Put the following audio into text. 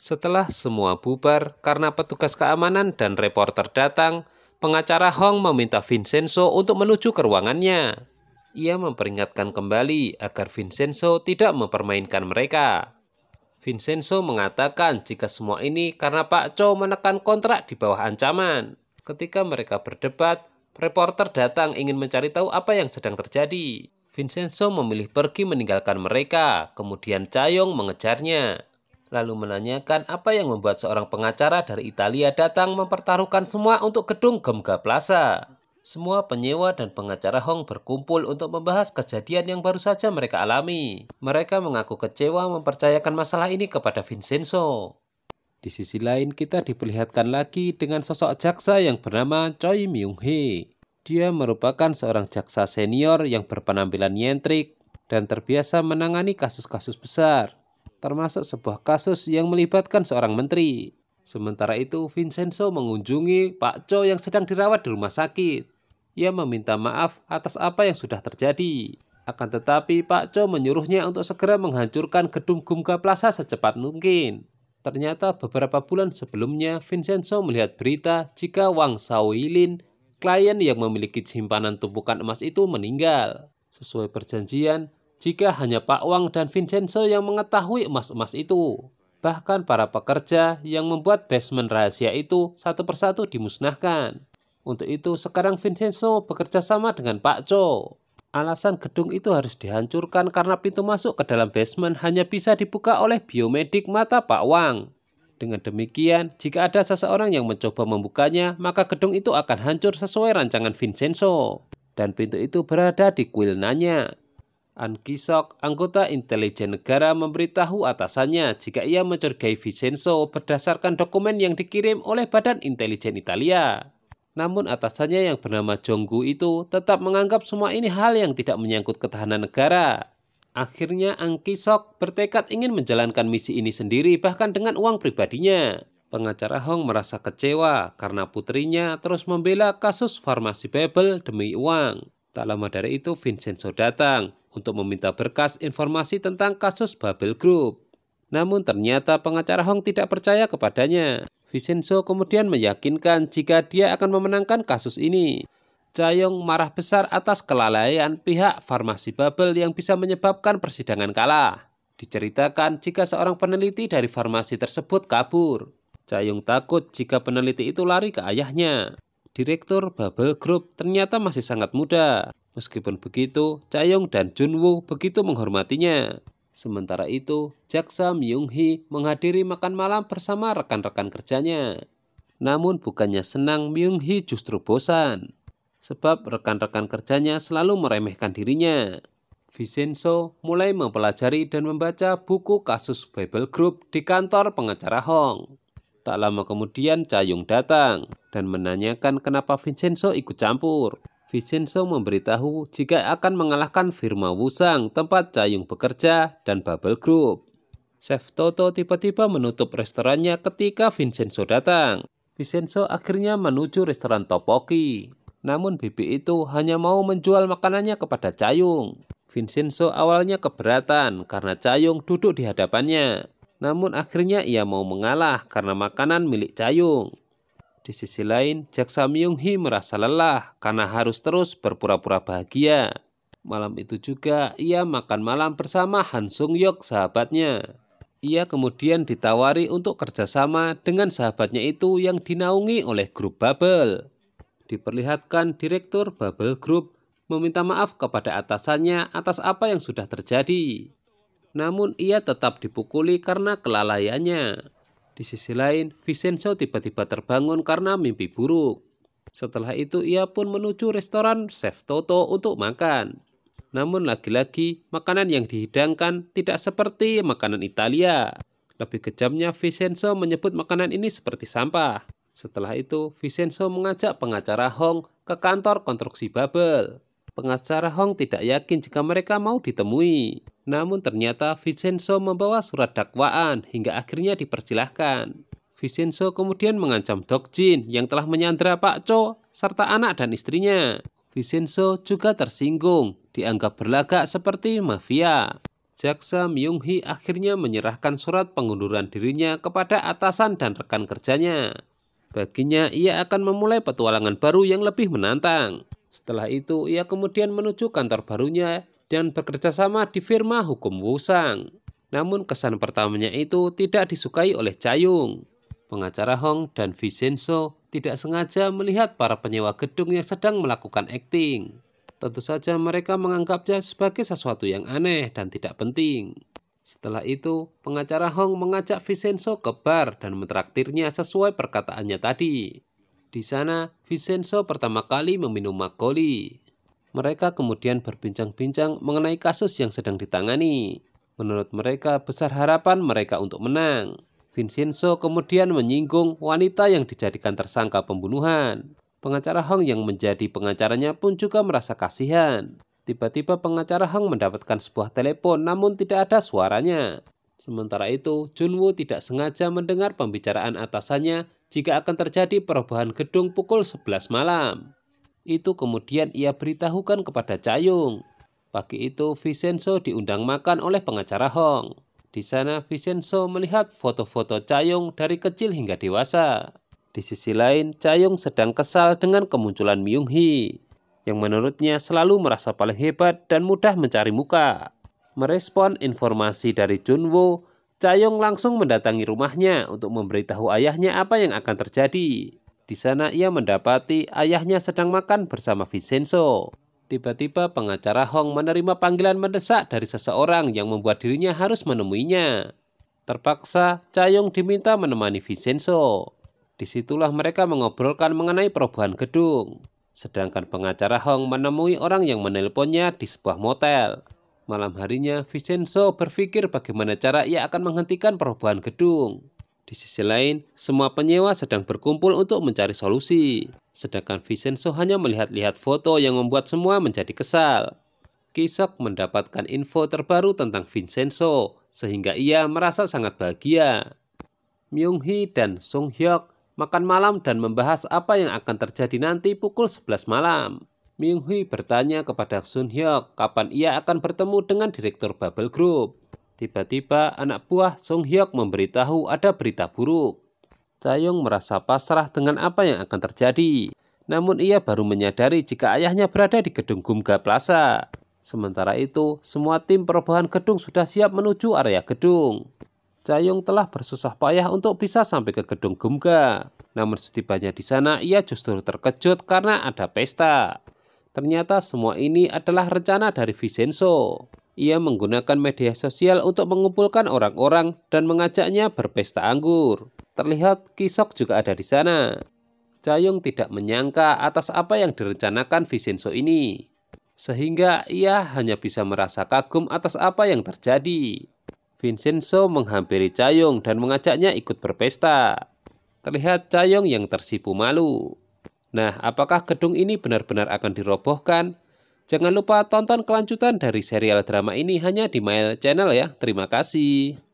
Setelah semua bubar karena petugas keamanan dan reporter datang, pengacara Hong meminta Vincenzo untuk menuju ke ruangannya. Ia memperingatkan kembali agar Vincenzo tidak mempermainkan mereka. Vincenzo mengatakan jika semua ini karena Pak Chow menekan kontrak di bawah ancaman. Ketika mereka berdebat, reporter datang ingin mencari tahu apa yang sedang terjadi. Vincenzo memilih pergi meninggalkan mereka, kemudian Chayong mengejarnya. Lalu menanyakan apa yang membuat seorang pengacara dari Italia datang mempertaruhkan semua untuk gedung Gemga Plaza. Semua penyewa dan pengacara Hong berkumpul untuk membahas kejadian yang baru saja mereka alami. Mereka mengaku kecewa mempercayakan masalah ini kepada Vincenzo. Di sisi lain, kita diperlihatkan lagi dengan sosok jaksa yang bernama Choi Myung-hee. Dia merupakan seorang jaksa senior yang berpenampilan nyentrik dan terbiasa menangani kasus-kasus besar, termasuk sebuah kasus yang melibatkan seorang menteri. Sementara itu, Vincenzo mengunjungi Pak Chow yang sedang dirawat di rumah sakit. Ia meminta maaf atas apa yang sudah terjadi. Akan tetapi, Pak Chow menyuruhnya untuk segera menghancurkan gedung Gemga Plaza secepat mungkin. Ternyata beberapa bulan sebelumnya, Vincenzo melihat berita jika Wang Shaoilin, klien yang memiliki simpanan tumpukan emas itu meninggal. Sesuai perjanjian, jika hanya Pak Wang dan Vincenzo yang mengetahui emas-emas itu. Bahkan para pekerja yang membuat basement rahasia itu satu persatu dimusnahkan. Untuk itu, sekarang Vincenzo bekerja sama dengan Pak Chow. Alasan gedung itu harus dihancurkan karena pintu masuk ke dalam basement hanya bisa dibuka oleh biomedik mata Pak Wang. Dengan demikian, jika ada seseorang yang mencoba membukanya, maka gedung itu akan hancur sesuai rancangan Vincenzo. Dan pintu itu berada di kuil Nanya. An Ki-sok, anggota intelijen negara, memberitahu atasannya jika ia mencurigai Vincenzo berdasarkan dokumen yang dikirim oleh Badan Intelijen Italia. Namun atasannya yang bernama Jonggu itu tetap menganggap semua ini hal yang tidak menyangkut ketahanan negara. Akhirnya An Ki-sok bertekad ingin menjalankan misi ini sendiri bahkan dengan uang pribadinya. Pengacara Hong merasa kecewa karena putrinya terus membela kasus farmasi Babel demi uang. Tak lama dari itu Vincenzo datang untuk meminta berkas informasi tentang kasus Babel Group. Namun ternyata pengacara Hong tidak percaya kepadanya. Vincenzo kemudian meyakinkan jika dia akan memenangkan kasus ini. Chayong marah besar atas kelalaian pihak farmasi Babel yang bisa menyebabkan persidangan kalah. Diceritakan jika seorang peneliti dari farmasi tersebut kabur. Chayong takut jika peneliti itu lari ke ayahnya. Direktur Babel Group ternyata masih sangat muda. Meskipun begitu, Chayong dan Junwoo begitu menghormatinya. Sementara itu, jaksa Myung-hee menghadiri makan malam bersama rekan-rekan kerjanya. Namun bukannya senang, Myung-hee justru bosan. Sebab rekan-rekan kerjanya selalu meremehkan dirinya. Vincenzo mulai mempelajari dan membaca buku kasus Babel Group di kantor pengacara Hong. Tak lama kemudian Chayong datang dan menanyakan kenapa Vincenzo ikut campur. Vincenzo memberitahu jika akan mengalahkan firma Wusang tempat Chayong bekerja dan Babel Group. Chef Toto tiba-tiba menutup restorannya ketika Vincenzo datang. Vincenzo akhirnya menuju restoran Tteokbokki. Namun bibi itu hanya mau menjual makanannya kepada Chayong. Vincenzo awalnya keberatan karena Chayong duduk di hadapannya. Namun akhirnya ia mau mengalah karena makanan milik Chayong. Di sisi lain, jaksa Myung-hee merasa lelah karena harus terus berpura-pura bahagia. Malam itu juga ia makan malam bersama Han Sung-hyuk sahabatnya. Ia kemudian ditawari untuk kerjasama dengan sahabatnya itu yang dinaungi oleh grup Babel. Diperlihatkan direktur Babel Group meminta maaf kepada atasannya atas apa yang sudah terjadi. Namun ia tetap dipukuli karena kelalaiannya. Di sisi lain, Vincenzo tiba-tiba terbangun karena mimpi buruk. Setelah itu ia pun menuju restoran Chef Toto untuk makan. Namun lagi-lagi, makanan yang dihidangkan tidak seperti makanan Italia. Lebih kejamnya Vincenzo menyebut makanan ini seperti sampah. Setelah itu, Vincenzo mengajak pengacara Hong ke kantor konstruksi Babel. Pengacara Hong tidak yakin jika mereka mau ditemui. Namun ternyata Vincenzo membawa surat dakwaan hingga akhirnya dipersilahkan. Vincenzo kemudian mengancam Dok Jin yang telah menyandra Pak Chow serta anak dan istrinya. Vincenzo juga tersinggung, dianggap berlagak seperti mafia. Jaksa Myung-hee akhirnya menyerahkan surat pengunduran dirinya kepada atasan dan rekan kerjanya. Baginya, ia akan memulai petualangan baru yang lebih menantang. Setelah itu, ia kemudian menuju kantor barunya dan bekerja sama di firma hukum Woo-sang. Namun kesan pertamanya itu tidak disukai oleh Cha-young. Pengacara Hong dan Vincenzo tidak sengaja melihat para penyewa gedung yang sedang melakukan akting. Tentu saja mereka menganggapnya sebagai sesuatu yang aneh dan tidak penting. Setelah itu, pengacara Hong mengajak Vincenzo ke bar dan mentraktirnya sesuai perkataannya tadi. Di sana, Vincenzo pertama kali meminum makgoli. Mereka kemudian berbincang-bincang mengenai kasus yang sedang ditangani. Menurut mereka, besar harapan mereka untuk menang. Vincenzo kemudian menyinggung wanita yang dijadikan tersangka pembunuhan. Pengacara Hong yang menjadi pengacaranya pun juga merasa kasihan. Tiba-tiba pengacara Hong mendapatkan sebuah telepon namun tidak ada suaranya. Sementara itu, Junwoo tidak sengaja mendengar pembicaraan atasannya jika akan terjadi perubahan gedung pukul 11 malam. Itu kemudian ia beritahukan kepada Cha-young. Pagi itu, Vincenzo diundang makan oleh pengacara Hong. Di sana, Vincenzo melihat foto-foto Cha-young dari kecil hingga dewasa. Di sisi lain, Cha-young sedang kesal dengan kemunculan Myung-hee, yang menurutnya selalu merasa paling hebat dan mudah mencari muka. Merespon informasi dari Junwoo, Cha-young langsung mendatangi rumahnya untuk memberitahu ayahnya apa yang akan terjadi. Di sana ia mendapati ayahnya sedang makan bersama Vincenzo. Tiba-tiba pengacara Hong menerima panggilan mendesak dari seseorang yang membuat dirinya harus menemuinya. Terpaksa, Cha-young diminta menemani Vincenzo. Disitulah mereka mengobrolkan mengenai perubahan gedung. Sedangkan pengacara Hong menemui orang yang menelponnya di sebuah motel. Malam harinya, Vincenzo berpikir bagaimana cara ia akan menghentikan perubahan gedung. Di sisi lain, semua penyewa sedang berkumpul untuk mencari solusi. Sedangkan Vincenzo hanya melihat-lihat foto yang membuat semua menjadi kesal. Ki-seok mendapatkan info terbaru tentang Vincenzo, sehingga ia merasa sangat bahagia. Myung-hee dan Sung-hyuk makan malam dan membahas apa yang akan terjadi nanti pukul 11 malam. Myung-hee bertanya kepada Sun-hyuk kapan ia akan bertemu dengan direktur Bubble Group. Tiba-tiba anak buah Sung-hyuk memberitahu ada berita buruk. Cha-young merasa pasrah dengan apa yang akan terjadi. Namun ia baru menyadari jika ayahnya berada di gedung Gumga Plaza. Sementara itu, semua tim perubahan gedung sudah siap menuju area gedung. Cha-young telah bersusah payah untuk bisa sampai ke gedung Gumga. Namun setibanya di sana, ia justru terkejut karena ada pesta. Ternyata semua ini adalah rencana dari Vincenzo. Ia menggunakan media sosial untuk mengumpulkan orang-orang dan mengajaknya berpesta anggur. Terlihat Ki-seok juga ada di sana. Cha-young tidak menyangka atas apa yang direncanakan Vincenzo ini. Sehingga ia hanya bisa merasa kagum atas apa yang terjadi. Vincenzo menghampiri Cha-young dan mengajaknya ikut berpesta. Terlihat Cha-young yang tersipu malu. Nah, apakah gedung ini benar-benar akan dirobohkan? Jangan lupa tonton kelanjutan dari serial drama ini hanya di Mail Channel ya. Terima kasih.